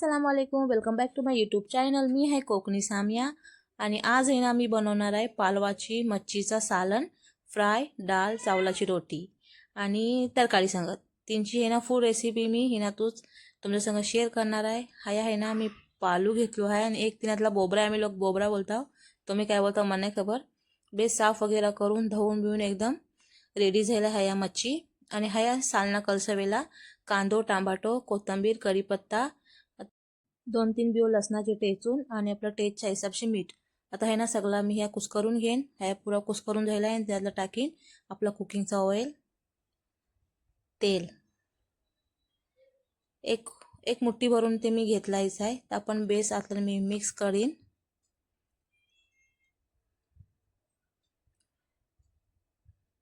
अस्सलाम वालेकुम, welcome back to my YouTube channel. मी आहे कोकणी सामिया आणि आज आहे ना मी बनवणार आहे पालवाची मच्छीचा सालन, फ्राय, डाळ, चावलाची रोटी आणि तरकारी संगत. तीनची आहे ना फूड रेसिपी मी हिना तूच तुमच्या संग शेअर करणार आहे. हाय आहे ना मी पालू घेतलो आहे आणि एक तिनातला बोबरा, आम्ही लोक बोबरा बोलताव, तुम्ही काय बोलता मला नाही खबर. बेस साफ वगैरे करून धुवून बिवून एकदम रेडी झाला हया मच्छी. आणि हया सालना कलसवेला कांदो, टमाटो, कोथिंबीर, कढीपत्ता, 2-3 बियो लसणाचे टेचून आणि आपलं टेस्टच्या हिसाबशी मीठ. आता हे ना सगळा मी ह्या कुस्करून घेईन. ह्या पुरा कुस्करून झाला आहे. त्यातलं टाकीन आपला कुकिंगचा ऑइल, तेल एक एक मुठ्ठी भरून ते मी घेतलायच आहे. तर आपण बेस आता मी मिक्स करीन.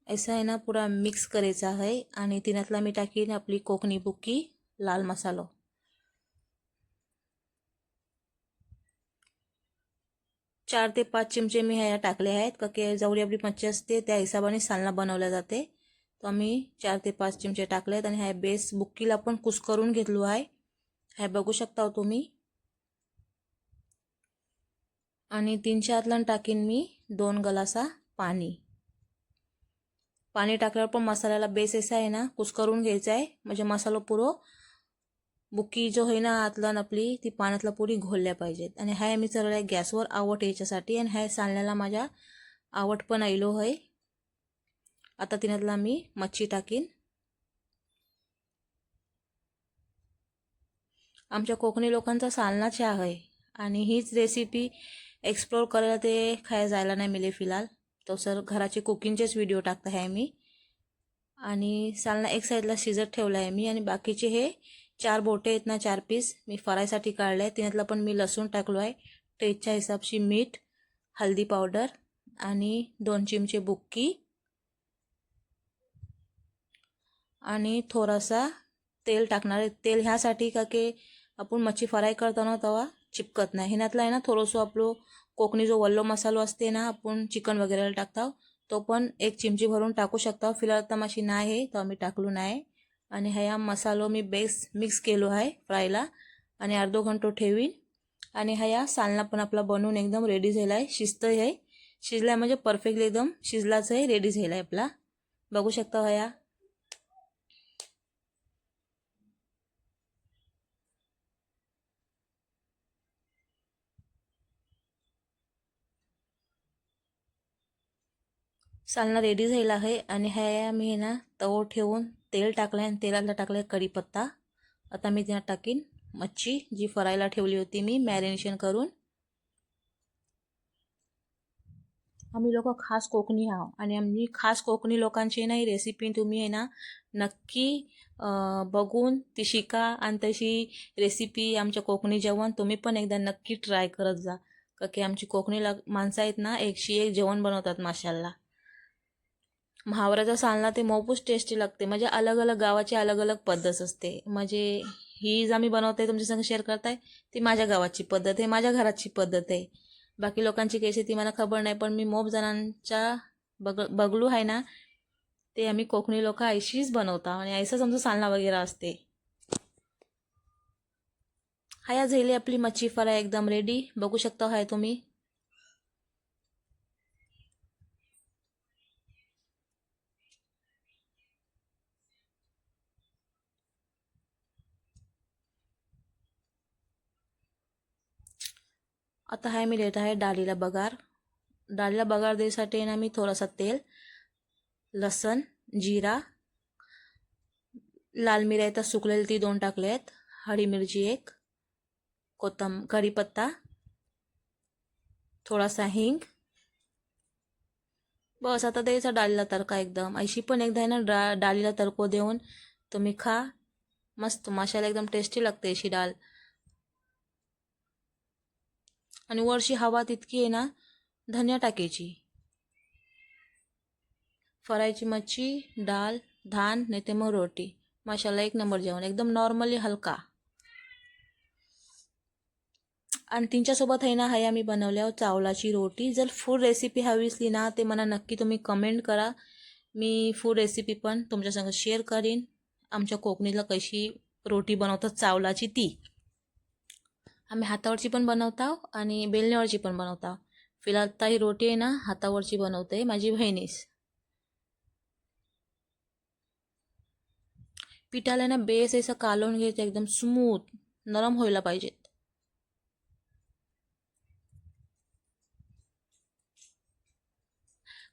ऐसा है ना पूरा मिक्स करायचा आहे. आणि तिनातला मी टाकीन आपली कोकणी बुक्की लाल मसालो. 4 ते 5 चमचे मी ह्या टाकले आहेत. का की जेवढी आपली मच्छी असते त्या हिशोबाने सालना बनवल्या जाते. तर आम्ही 4 ते 5 चमचे टाकलेत. आणि ह्या बेस बुक्कीला पण कुस्करून घेतलो आहे. हे बघू शकता तुम्ही. आणि 3-4 टाकीन मी 2 गलासा पाणी. पाणी टाकल्यावर पण मसाल्याला बेस असा आहे ना कुस्करून घ्यायचा आहे. म्हणजे मसाला पुरो बुक्की जो आहे ना आतला आपली ती पाण्यातला पुरी घोलल्या पाहिजेत. आणि हाय मी चरल्या गॅसवर आवट याच्यासाठी. आणि हाय सालण्याला माझ्या आवट पण आयलो आहे. आता तिनातला मी मच्छी टाकीन. आमच्या कोकणी लोकांचा सालना चहा आहे आणि हीच रेसिपी एक्सप्लोर करायला ते खायला जायला नाही मिळे फिलहाल. तो सर घराचे कुकिंगचेच व्हिडिओ टाकता आहे मी. आणि सालना एक साईडला शिजत ठेवला आहे मी. आणि बाकीचे हे 4 बोटे आहेत ना 4 पीस मी फ्रायसाठी काढले आहे. तिनातला पण मी लसूण टाकलो आहे. टेस्टच्या हिसाबशी मीठ, हल्दी पावडर आणि 2 चिमचे बुक्की आणि थोडासा तेल टाकणार आहे. तेल ह्यासाठी का की आपण मच्छी फ्राय करताना तेव्हा चिपकत नाही. ह्यातला आहे ना थोडंसं आपलं कोकणी जो वल्लो मसालो असते ना आपण चिकन वगैरे टाकतो तो पण 1 चिमची भरून टाकू शकता. फिलहाल तर मशी नाही आहे तर आम्ही टाकलो नाही. आणि ह्या मसालो मी बेस मिक्स केलो आहे फ्रायला आणि अर्धो घंटो ठेवीन. आणि ह्या सालना पण आपला बनवून एकदम रेडी झाला आहे. शिजतंय आहे, शिजलाय म्हणजे परफेक्टली एकदम शिजलाच आहे, रेडी झाला आहे आपला. बघू शकता ह्या सालना रेडी झाला आहे. आणि ह्या मी ना तवो ठेवून तेल टाकलं आणि तेलाला टाकलं कढीपत्ता. आता मी त्यात टाकीन मच्छी जी फ्रायला ठेवली होती मी मॅरिनेशन करून. आम्ही लोक खास कोकणी आहो आणि आम्ही खास कोकणी लोकांची नाही रेसिपी तुम्ही आहे ना नक्की बघून ती शिका. आणि तशी रेसिपी आमच्या कोकणी जेवण तुम्ही पण एकदा नक्की ट्राय करत जा. का की आमची कोकणी माणसं आहेत ना 101 जेवण बनवतात माशाल्ला. महावराचा सालना ते मौपूस टेस्टी लागते. म्हणजे अलग अलग गावाची अलग अलग पद्धत असते. म्हणजे ही जी आम्ही बनवते तुमच्या संग शेअर करताय ती माझ्या गावाची पद्धत आहे, माझ्या घराची पद्धत आहे. बाकी लोकांची कशी ती मला खबर नाही. पण मी मोप जणांच्या बगलू आहे ना ते आम्ही कोकणी लोक ऐशीच बनवता आणि ऐसंच आमचं सालना वगैरे असते. हाया झाली आपली मच्छी फ्राय एकदम रेडी. बघू शकता हाय तुम्ही. आता हाय मी देत आहे डाळीला बगार. डाळीला बगार द्यायसाठी ना मी थोडासा तेल, लसण, जिरा, लाल मिरची तर सुकलेली ती 2 टाकले आहेत, हरी मिरची 1, कढीपत्ता, थोडासा हिंग. बस आता द्यायचा डाळीला तडका एकदम. ऐशी पण एकदा आहे ना डाळीला तडको देऊन तुम्ही खा. मस्त माशाला एकदम टेस्टी लागते अशी डाळ. आणि वरची हवा तितकी आहे ना धनिया टाकायची. फ्रायची मच्छी, डाळ, धान नाही ते मग रोटी. माशाला 1 नंबर जेवण एकदम नॉर्मली हलका. आणि तिच्यासोबत आहे ना हाय आम्ही बनवल्यावर चावलाची रोटी. जर फूड रेसिपी हवी असली ना ते मला नक्की तुम्ही कमेंट करा. मी फूड रेसिपी पण तुमच्यासंग शेअर करीन. आमच्या कोकणीला कशी रोटी बनवतात चावलाची ती. आम्ही हातावरची पण बनवतो आणि बेलण्यावरची पण बनवतो. फिलहाल आता ही रोटी आहे ना हातावरची बनवते माझी बहिणीस. पिठाला ना बेस असं कालवून घ्यायचं एकदम स्मूथ नरम व्हायला पाहिजेत.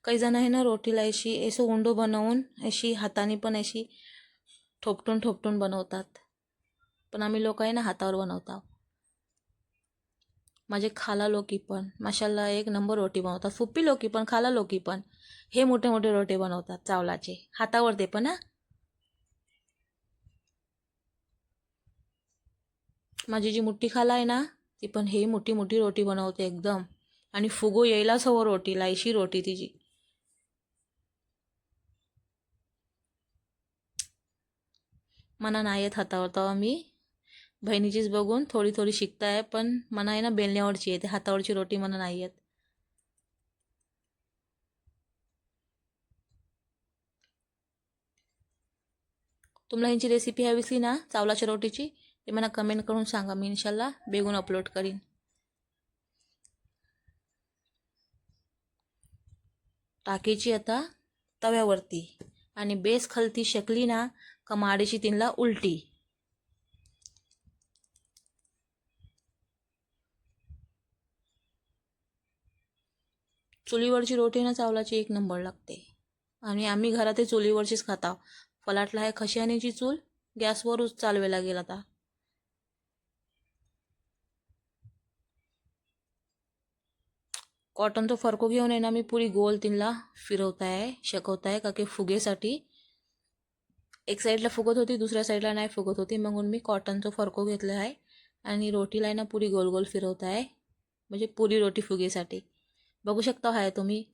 काही जण आहे ना रोटीला अशी असं उंडो बनवून अशी हाताने पण अशी ठोपटून ठोपटून बनवतात, पण आम्ही लोक आहे ना हातावर बनवतो. माझे खाला लोकी पण माशाल्लाह एक नंबर रोटी बनवतात. फुप्पी लोकी पण खाला लोकी पण हे मोठे मोठे रोटे बनवतात चावलाचे हातावर ते पण. माझी जी मोठी खाला आहे ना ती पण हे मोठी मोठी रोटी बनवते एकदम, आणि फुगो यायलाच हवं रोटीला अशी रोटी तिची. मना नाही येत हातावर, तेव्हा मी बहिणीचीच बघून थोडी थोडी शिकताय, पण मना आहे ना बेलण्यावरची येते, हातावरची रोटी मला नाही येत. तुम्हाला ह्यांची रेसिपी हवी असली ना चावलाच्या रोटीची ते मला कमेंट करून सांगा, मी इन्शाल्लाह बेगून अपलोड करीन. टाकायची आता तव्यावरती आणि बेस खालती शेकली ना कमाडीची तीनला उलटी. चुलीवरची रोटी ना चावलाची एक नंबर लागते, आणि आम्ही घरात चुलीवरचीच खाता. फलाटला आहे खशानीची चूल, गॅसवरच चालवायला गेला आता. कॉटनचा फरको घेऊन आहे ना मी पुरी गोल तीनला फिरवताय शेकवताय का की फुगेसाठी. एक साईडला फुगत होती दुसऱ्या साईडला नाही फुगत होती, म्हणून मी कॉटनचा फरको घेतला आहे आणि रोटीला आहे ना पुरी गोल गोल फिरवताय, म्हणजे पुरी रोटी फुगेसाठी. बघू शकता आहे तुम्ही.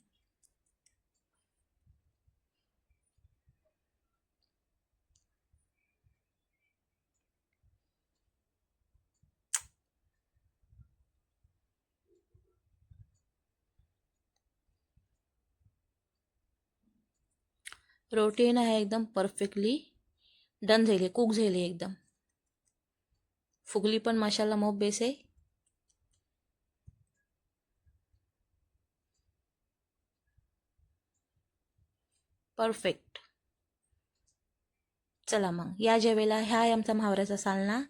रोटी ना है एकदम परफेक्टली डन झाली, कुक झाली एकदम. फुगली पण माशाल्लाह मोब बेस आहे. परफेक्ट. चला मग या जेवेला ह्या आहे आमचा म्हावऱ्याचा सालना,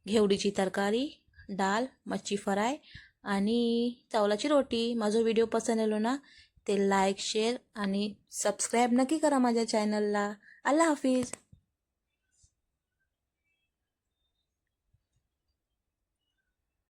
घेवडीची तरकारी, डाळ, मच्छी फ्राय आणि चावलाची रोटी. माझा व्हिडिओ पसंत आलो ना ते लाईक शेअर आणि सबस्क्राईब नक्की करा माझ्या चॅनलला. अल्लाह हाफिज.